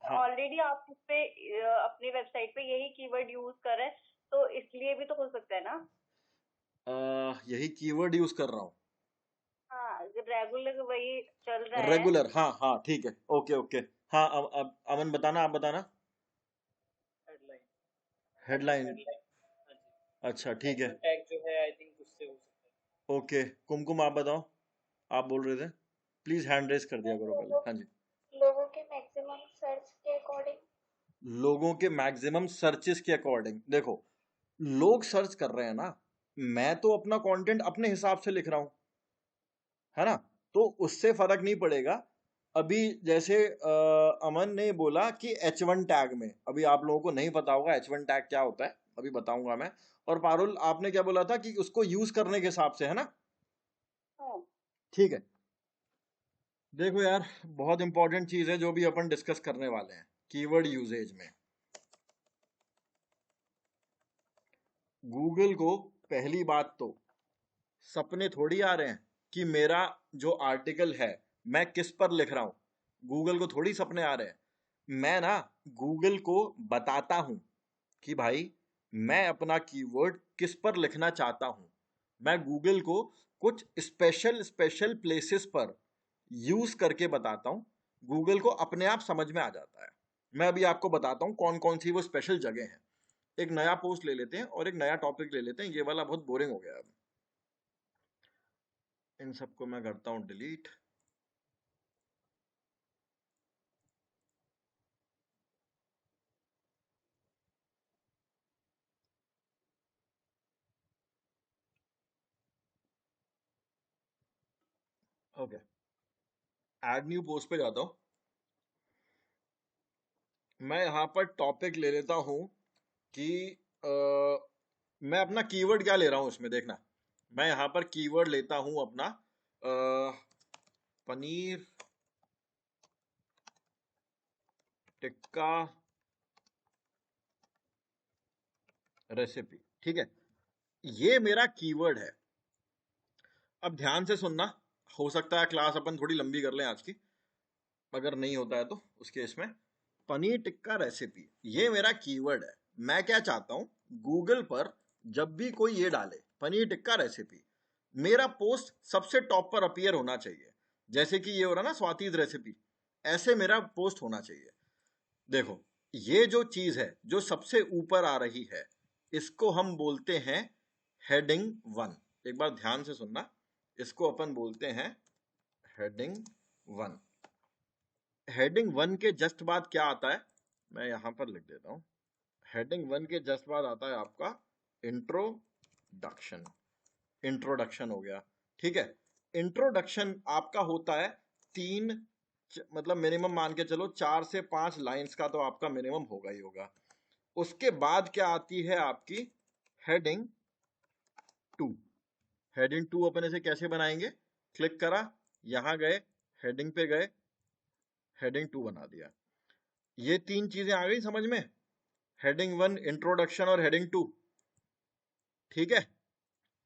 हाँ ऑलरेडी आप उस पे अपनी वेबसाइट पे यही कीवर्ड यूज कर रहे हैं, तो इसलिए भी तो हो सकता है ना। यही कीवर्ड यूज कर रहा हूँ। हाँ, रेगुलर वही चल रहा है। रेगुलर, हाँ हाँ ठीक है, ओके ओके। हाँ अब अमन बताना, आप बताना। हेडलाइन हेडलाइन, हेडलाइन हाँ जी, अच्छा ठीक है, टैग जो है आई थिंक उससे हो सकता है। ओके। कुमकुम आप बताओ, आप बोल रहे थे, प्लीज हैंड रेस कर दिया करो पहले। हाँ जी। लोगों के मैक्सिमम सर्च के अकॉर्डिंग। लोगों के मैक्सिमम सर्चेस के अकॉर्डिंग, देखो लोग सर्च कर रहे हैं ना, मैं तो अपना कंटेंट अपने हिसाब से लिख रहा हूं, है ना, तो उससे फर्क नहीं पड़ेगा। अभी जैसे अमन ने बोला कि H1 टैग में, अभी आप लोगों को नहीं पता होगा H1 टैग क्या होता है, अभी बताऊंगा मैं। और पारुल आपने क्या बोला था कि उसको यूज करने के हिसाब से, है ना? हाँ, ठीक है। देखो यार, बहुत इंपॉर्टेंट चीज है जो भी अपन डिस्कस करने वाले हैं कीवर्ड यूजेज में। गूगल को पहली बात तो सपने थोड़ी आ रहे हैं कि मेरा जो आर्टिकल है मैं किस पर लिख रहा हूं, गूगल को थोड़ी सपने आ रहे हैं। मैं ना गूगल को बताता हूं कि भाई मैं अपना कीवर्ड किस पर लिखना चाहता हूं। मैं गूगल को कुछ स्पेशल स्पेशल प्लेसेस पर यूज करके बताता हूं, गूगल को अपने आप समझ में आ जाता है। मैं अभी आपको बताता हूं कौन कौन सी वो स्पेशल जगह हैं। एक नया पोस्ट ले लेते हैं और एक नया टॉपिक ले लेते हैं, ये वाला बहुत बोरिंग हो गया अब। इन सबको मैं करता हूं delete. Okay, add new post पे जाता हूं। मैं यहां पर टॉपिक ले लेता हूं कि अ, मैं अपना कीवर्ड क्या ले रहा हूं इसमें, देखना। मैं यहां पर कीवर्ड लेता हूं अपना पनीर टिक्का रेसिपी, ठीक है, ये मेरा कीवर्ड है। अब ध्यान से सुनना, हो सकता है क्लास अपन थोड़ी लंबी कर लें आज की, अगर नहीं होता है तो उस केस में। पनीर टिक्का रेसिपी ये मेरा कीवर्ड है। मैं क्या चाहता हूं, गूगल पर जब भी कोई ये डाले पनीर टिक्का रेसिपी, मेरा पोस्ट सबसे टॉप पर अपीयर होना चाहिए। जैसे कि ये हो रहा ना स्वातिज रेसिपी, ऐसे मेरा पोस्ट होना चाहिए। देखो ये जो चीज है जो सबसे ऊपर आ रही है, इसको हम बोलते हैं हेडिंग 1। एक बार ध्यान से सुनना, इसको अपन बोलते हैं हेडिंग 1। हेडिंग 1 के जस्ट बाद क्या आता है, मैं यहां पर लिख देता हूं। हेडिंग 1 के जस्ट बाद आता है आपका इंट्रोडक्शन। इंट्रोडक्शन हो गया, ठीक है। इंट्रोडक्शन आपका होता है मतलब मिनिमम मान के चलो 4 से 5 लाइंस का तो आपका मिनिमम होगा ही होगा। उसके बाद क्या आती है आपकी हेडिंग 2। हेडिंग 2 अपन इसे कैसे बनाएंगे, क्लिक करा, यहां गए, हेडिंग पे गए, हेडिंग 2 बना दिया। ये 3 चीजें आ गई समझ में, हेडिंग 1, इंट्रोडक्शन और हेडिंग 2, ठीक है।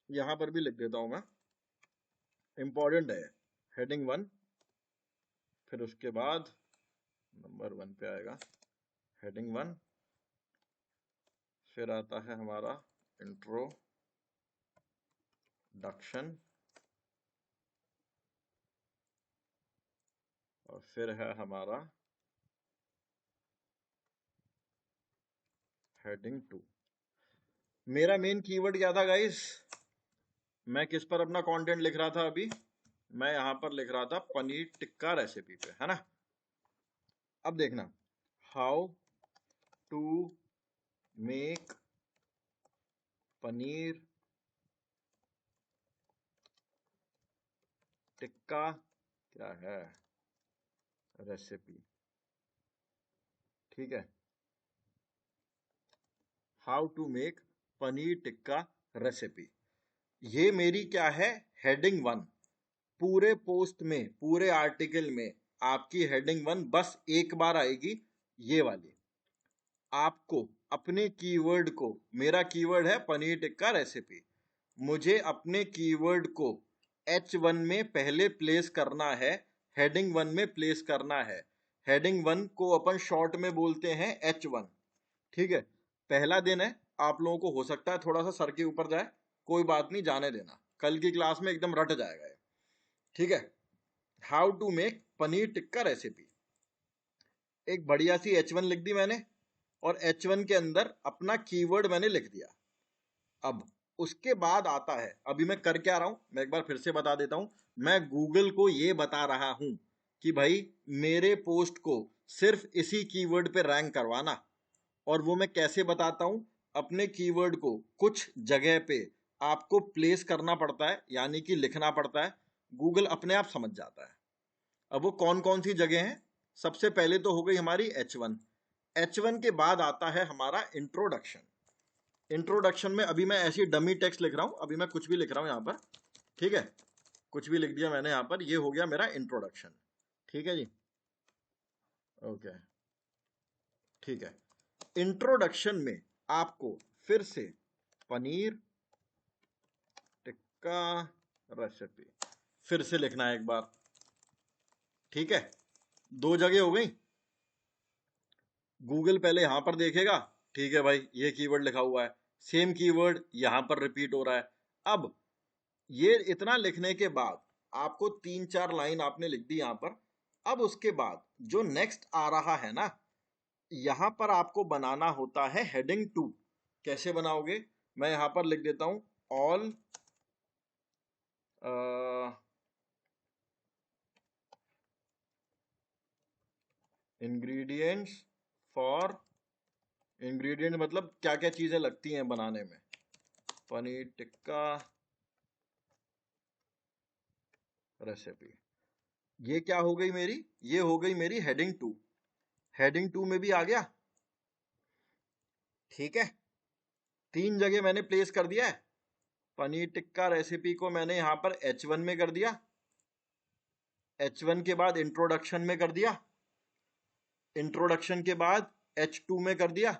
यहां पर भी लिख देता हूं मैं, इंपॉर्टेंट है हेडिंग 1। फिर उसके बाद नंबर 1 पे आएगा हेडिंग 1, फिर आता है हमारा इंट्रोडक्शन, और फिर है हमारा हेडिंग 2। मेरा मेन कीवर्ड क्या था गाइस, मैं किस पर अपना कंटेंट लिख रहा था अभी, मैं यहां पर लिख रहा था पनीर टिक्का रेसिपी पे, है ना। अब देखना, how to make paneer tikka क्या है रेसिपी, ठीक है। How to make paneer tikka recipe. ये मेरी क्या है, हेडिंग 1। पूरे पोस्ट में, पूरे आर्टिकल में आपकी हेडिंग 1 बस एक बार आएगी, ये वाली। आपको अपने कीवर्ड को, मेरा कीवर्ड है पनीर टिक्का रेसिपी, मुझे अपने कीवर्ड को H1 में पहले प्लेस करना है, हेडिंग 1 में प्लेस करना है। हेडिंग 1 को अपन शॉर्ट में बोलते हैं H1। ठीक है, पहला दिन है, आप लोगों को हो सकता है थोड़ा सा सर के ऊपर जाए, कोई बात नहीं, जाने देना, कल की क्लास में एकदम रट जाएगा ये। ठीक है, how to make paneer tikka recipe. एक बढ़िया सी H1 लिख दी मैंने, और H1 के अंदर अपना कीवर्ड मैंने लिख दिया। अब उसके बाद आता है, अभी मैं कर क्या रहा हूं, मैं एक बार फिर से बता देता हूं। मैं गूगल को ये बता रहा हूं कि भाई मेरे पोस्ट को सिर्फ इसी कीवर्ड पे रैंक करवाना। और वो मैं कैसे बताता हूं, अपने कीवर्ड को कुछ जगह पे आपको प्लेस करना पड़ता है, यानी कि लिखना पड़ता है, गूगल अपने आप समझ जाता है। अब वो कौन कौन सी जगह हैं, सबसे पहले तो हो गई हमारी H1। H1 के बाद आता है हमारा इंट्रोडक्शन। इंट्रोडक्शन में अभी मैं ऐसी डमी टेक्स्ट लिख रहा हूं, अभी मैं कुछ भी लिख रहा हूं यहां पर। ठीक है, कुछ भी लिख दिया मैंने यहां पर, ये हो गया मेरा इंट्रोडक्शन। ठीक है जी, ओके, ठीक है। इंट्रोडक्शन में आपको फिर से पनीर टिक्का रेसिपी फिर से लिखना है एक बार। ठीक है, 2 जगह हो गई। गूगल पहले यहां पर देखेगा, ठीक है भाई ये कीवर्ड लिखा हुआ है, सेम कीवर्ड यहां पर रिपीट हो रहा है। अब ये इतना लिखने के बाद आपको 3-4 लाइन आपने लिख दी यहां पर। अब उसके बाद जो नेक्स्ट आ रहा है ना, यहां पर आपको बनाना होता है हेडिंग 2। कैसे बनाओगे, मैं यहां पर लिख देता हूं, ऑल इंग्रेडिएंट्स फॉर, इंग्रेडिएंट मतलब क्या क्या चीजें लगती हैं बनाने में, पनीर टिक्का रेसिपी। ये क्या हो गई मेरी, ये हो गई मेरी हेडिंग 2। हेडिंग 2 में भी आ गया। ठीक है, 3 जगह मैंने प्लेस कर दिया है। पनीर टिक्का रेसिपी को मैंने यहां पर H1 में कर दिया, H1 के बाद इंट्रोडक्शन में कर दिया, इंट्रोडक्शन के बाद H2 में कर दिया।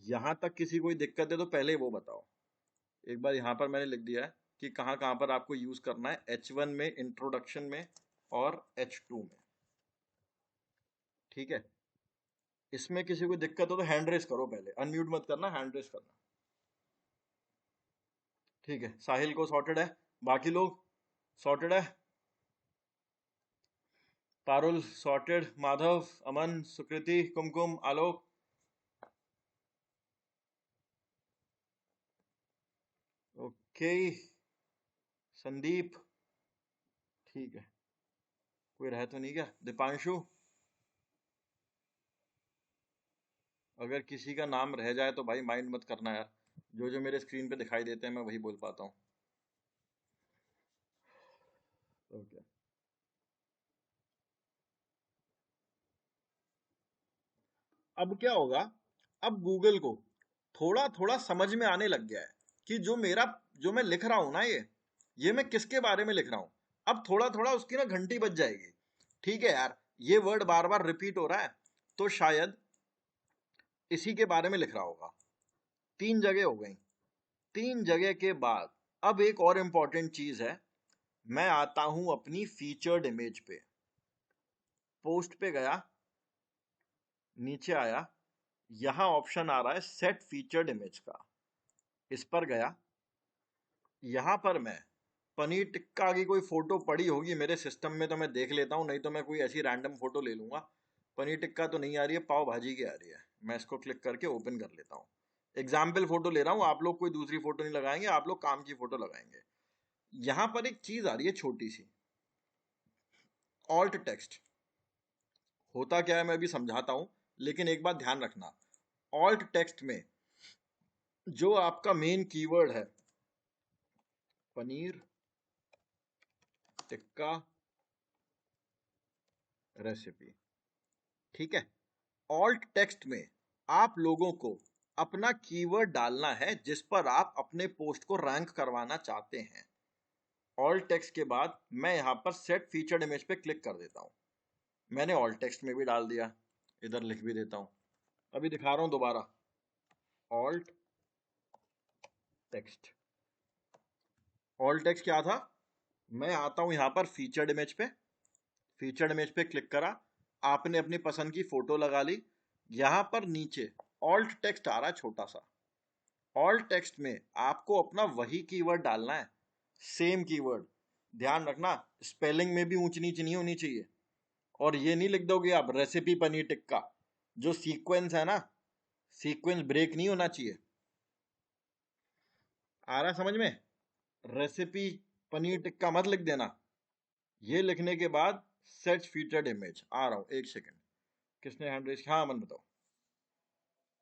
यहां तक किसी कोई दिक्कत है तो पहले वो बताओ। एक बार यहां पर मैंने लिख दिया है कि कहां कहां पर आपको यूज करना है, H1 में, इंट्रोडक्शन में और H2 में। ठीक है, इसमें किसी को दिक्कत हो तो हैंड रेस करो, पहले अनम्यूट मत करना, हैंड रेस करना। ठीक है, साहिल को सॉर्टेड है, बाकी लोग सॉर्टेड है, पारुल सॉर्टेड, माधव, अमन, सुकृति, कुमकुम, आलोक, ओके, संदीप, ठीक है, कोई रह तो नहीं क्या, दीपांशु, अगर किसी का नाम रह जाए तो भाई माइंड मत करना यार, जो जो मेरे स्क्रीन पे दिखाई देते हैं मैं वही बोल पाता हूँ। ओके, अब क्या होगा, अब गूगल को थोड़ा थोड़ा समझ में आने लग गया है कि जो मैं लिख रहा हूं ना, ये मैं किसके बारे में लिख रहा हूं। अब थोड़ा थोड़ा उसकी ना घंटी बज जाएगी, ठीक है यार, ये वर्ड बार बार रिपीट हो रहा है तो शायद इसी के बारे में लिख रहा होगा। 3 जगह हो गई। 3 जगह के बाद अब एक और इंपॉर्टेंट चीज है, मैं आता हूं अपनी फीचर्ड इमेज पे, पोस्ट पे गया, नीचे आया, यहां ऑप्शन आ रहा है सेट फीचर्ड इमेज का, इस पर गया। यहां पर मैं पनीर टिक्का की कोई फोटो पड़ी होगी मेरे सिस्टम में तो मैं देख लेता हूं, नहीं तो मैं कोई ऐसी रैंडम फोटो ले लूंगा। पनीर टिक्का तो नहीं आ रही है, पाव भाजी की आ रही है, मैं इसको क्लिक करके ओपन कर लेता हूं। एग्जाम्पल फोटो ले रहा हूं, आप लोग कोई दूसरी फोटो नहीं लगाएंगे, आप लोग काम की फोटो लगाएंगे। यहां पर एक चीज आ रही है छोटी सी, ऑल्ट टेक्स्ट। होता क्या है मैं अभी समझाता हूं, लेकिन एक बात ध्यान रखना, ऑल्ट टेक्स्ट में जो आपका मेन कीवर्ड है पनीर टिक्का रेसिपी, ठीक है, ऑल्ट टेक्स्ट में आप लोगों को अपना कीवर्ड डालना है जिस पर आप अपने पोस्ट को रैंक करवाना चाहते हैं। ऑल टेक्स्ट के बाद मैं यहाँ पर सेट फीचर्ड इमेज पे क्लिक कर देता हूँ। मैंने ऑल टेक्स्ट में भी डाल दिया, इधर लिख भी देता हूँ। अभी दिखा रहा हूँ दोबारा, ऑल्ट टेक्स्ट। ऑल टेक्स्ट क्या था, मैं आता हूँ यहाँ पर फीचर्ड इमेज पे, फीचर्ड इमेज पे क्लिक करा, आपने अपनी पसंद की फोटो लगा ली। यहाँ पर नीचे ऑल्ट टेक्स्ट आ रहा है छोटा सा। ऑल्ट टेक्स्ट में आपको अपना वही कीवर्ड डालना है, सेम कीवर्ड। ध्यान रखना स्पेलिंग में भी ऊंच नीच नहीं होनी चाहिए। और ये नहीं लिख दोगे आप रेसिपी पनीर टिक्का, जो सीक्वेंस है ना, सीक्वेंस ब्रेक नहीं होना चाहिए। आ रहा समझ में? रेसिपी पनीर टिक्का मत लिख देना। ये लिखने के बाद सर्च फीचर्ड इमेज, आ रहा हूँ एक सेकंड। किसने हैंड रेज? हाँ मन बताओ।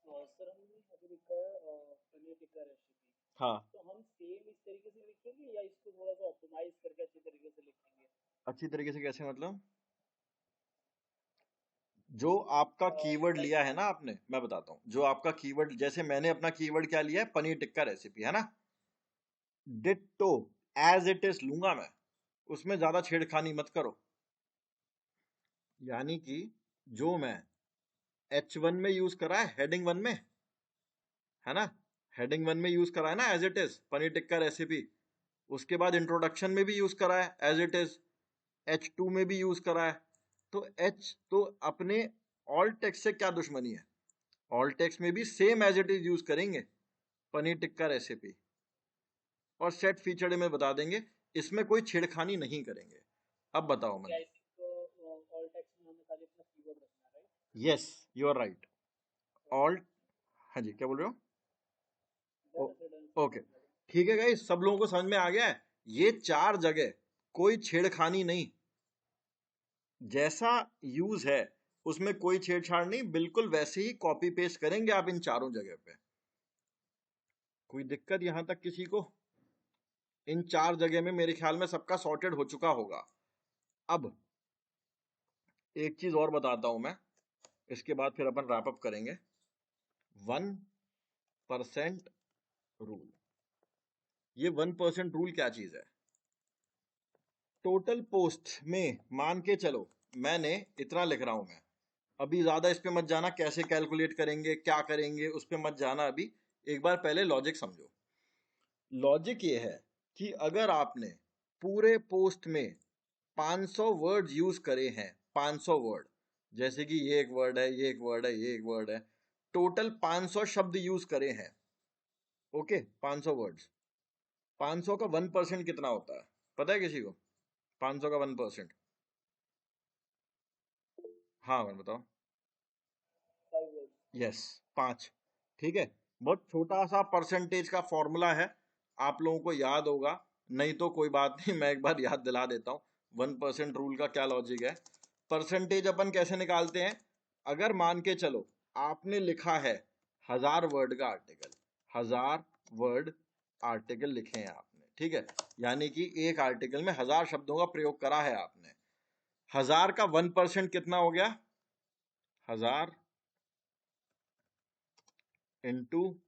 सर हमने अभी लिखा है पनीर टिक्का रेसिपी। हाँ, तो हम सेम इस तरीके से लिखेंगे या इसको थोड़ा सा ऑप्टिमाइज करके अच्छी तरीके से लिखेंगे? अच्छी तरीके से कैसे मतलब? जो आपका कीवर्ड लिया है ना आपने, मैं बताता हूँ। जो आपका कीवर्ड, जैसे मैंने अपना कीवर्ड क्या लिया है, पनीर टिक्का रेसिपी, है ना। डिट्टो एज इट इज लूंगा मैं, उसमें ज्यादा छेड़खानी मत करो। यानी कि जो मैं H1 में यूज करा है, हेडिंग 1 में, है ना, हेडिंग 1 में यूज करा है ना as it is paneer tikka recipe. उसके बाद इंट्रोडक्शन में भी यूज करा है एज इट इज, H2 में भी यूज करा है। तो अपने ऑल टेक्स्ट से क्या दुश्मनी है? ऑल टेक्स्ट में भी same as it is use करेंगे पनीर टिक्का रेसिपी, और सेट फीचर्ड में बता देंगे, इसमें कोई छेड़खानी नहीं करेंगे। अब बताओ क्या मैंने। इसको ऑल टेक्स्ट में हमें खाली अपना कीवर्ड रखना है, right? Yes you are right. All, हाँ जी क्या बोल रहे हो? ओके ठीक है गाइस, सब लोगों को समझ में आ गया है? ये 4 जगह कोई छेड़खानी नहीं, जैसा यूज है उसमें कोई छेड़छाड़ नहीं, बिल्कुल वैसे ही कॉपी पेस्ट करेंगे आप इन 4 जगह पे। कोई दिक्कत यहां तक किसी को? इन 4 जगह में मेरे ख्याल में सबका सॉर्टेड हो चुका होगा। अब एक चीज और बताता हूं मैं, इसके बाद फिर अपन रैप अप करेंगे। 1% रूल। ये 1% रूल क्या चीज है? टोटल पोस्ट में मान के चलो मैंने इतना लिख रहा हूं मैं, अभी ज्यादा इस पे मत जाना, कैसे कैलकुलेट करेंगे क्या करेंगे उस पे मत जाना अभी। एक बार पहले लॉजिक समझो। लॉजिक ये है कि अगर आपने पूरे पोस्ट में 500 वर्ड यूज करे हैं, 500 वर्ड, जैसे कि ये एक वर्ड है, ये एक वर्ड है, ये एक वर्ड है, टोटल 500 शब्द यूज करे हैं, ओके 500 वर्ड्स। 500 का 1% कितना होता है पता है किसी को? 500 का 1%? हाँ मैं बताओ। यस 5। ठीक है, बहुत छोटा सा परसेंटेज का फॉर्मूला है, आप लोगों को याद होगा, नहीं तो कोई बात नहीं, मैं एक बार याद दिला देता हूँ। 1% रूल का क्या लॉजिक है? परसेंटेज अपन कैसे निकालते हैं? अगर मान के चलो आपने लिखा है 1000 वर्ड का आर्टिकल, 1000 वर्ड आर्टिकल लिखे हैं आपने, ठीक है, यानी कि एक आर्टिकल में 1000 शब्दों का प्रयोग करा है आपने। 1000 का 1% कितना हो गया? 1000 इंटू,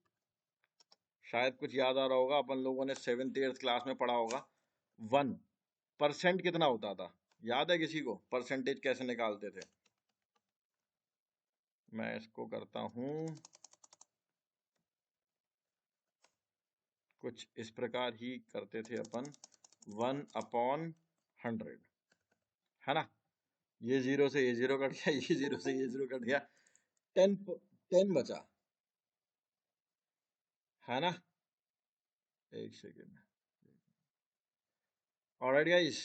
शायद कुछ याद आ रहा होगा, अपन लोगों ने 7th 8th क्लास में पढ़ा होगा। 1% कितना होता था? याद है किसी को परसेंटेज कैसे निकालते थे? मैं इसको करता हूं कुछ इस प्रकार ही करते थे अपन, 1/100, है ना। ये 0 से ये 0 कट गया, ये 0 से ये 0 कट गया, 10 बचा, है ना। एक सेकेंड। ऑलराइट गाइस,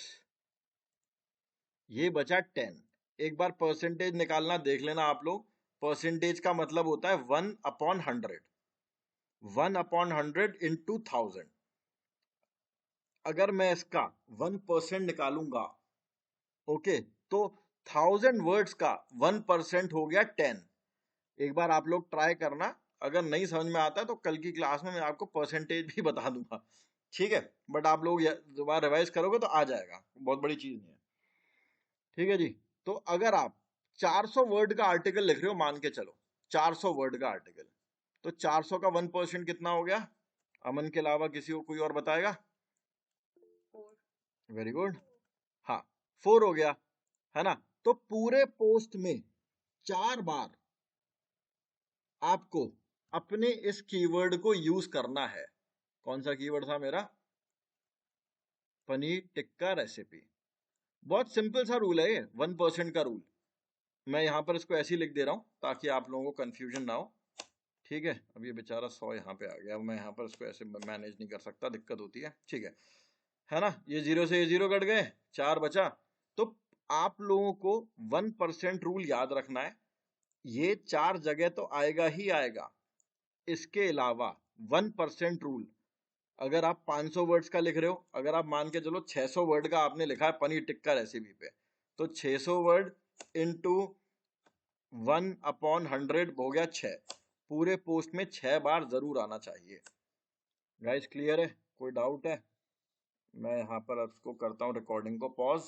ये बचा 10। एक बार परसेंटेज निकालना देख लेना आप लोग। परसेंटेज का मतलब होता है 1/100, 1/100 इंटू 1000। अगर मैं इसका 1% निकालूंगा, ओके, तो 1000 वर्ड्स का 1% हो गया 10। एक बार आप लोग ट्राई करना, अगर नहीं समझ में आता तो कल की क्लास में मैं आपको परसेंटेज भी बता दूंगा, ठीक है, बट आप लोग दोबारा रिवाइज करोगे तो आ जाएगा, बहुत बड़ी चीज नहीं है, ठीक है जी। तो अगर आप 400 वर्ड का आर्टिकल लिख रहे हो, मान के चलो 400 वर्ड का आर्टिकल, तो 400 का 1% कितना हो गया? अमन के अलावा किसी को कोई और बताएगा? 4। Very good. हाँ 4 हो गया है ना। तो पूरे पोस्ट में 4 बार आपको अपने इस कीवर्ड को यूज करना है। कौन सा कीवर्ड था मेरा? पनीर टिक्का रेसिपी। बहुत सिंपल सा रूल है ये, 1% का रूल। मैं यहां पर इसको ऐसे ही लिख दे रहा हूं ताकि आप लोगों को कंफ्यूजन ना हो। ठीक है, अब ये बेचारा 100 यहाँ पे आ गया। अब मैं यहाँ पर इसको ऐसे मैनेज नहीं कर सकता, दिक्कत होती है। ठीक है ना। ये 0 से ये 0 कट गए, 4 बचा। तो आप लोगों को 1% रूल याद रखना है। ये 4 जगह तो आएगा ही आएगा। इसके अलावा 1% रूल, अगर आप 500 वर्ड्स का लिख रहे हो, अगर आप मान के चलो 600 वर्ड का आपने लिखा है पनीर टिक्का रेसिपी पे, तो 600 वर्ड इंटू 1/100 हो गया 6। पूरे पोस्ट में 6 बार जरूर आना चाहिए। गाइस क्लियर है? कोई डाउट है? मैं यहाँ पर इसको करता हूँ रिकॉर्डिंग को पॉज।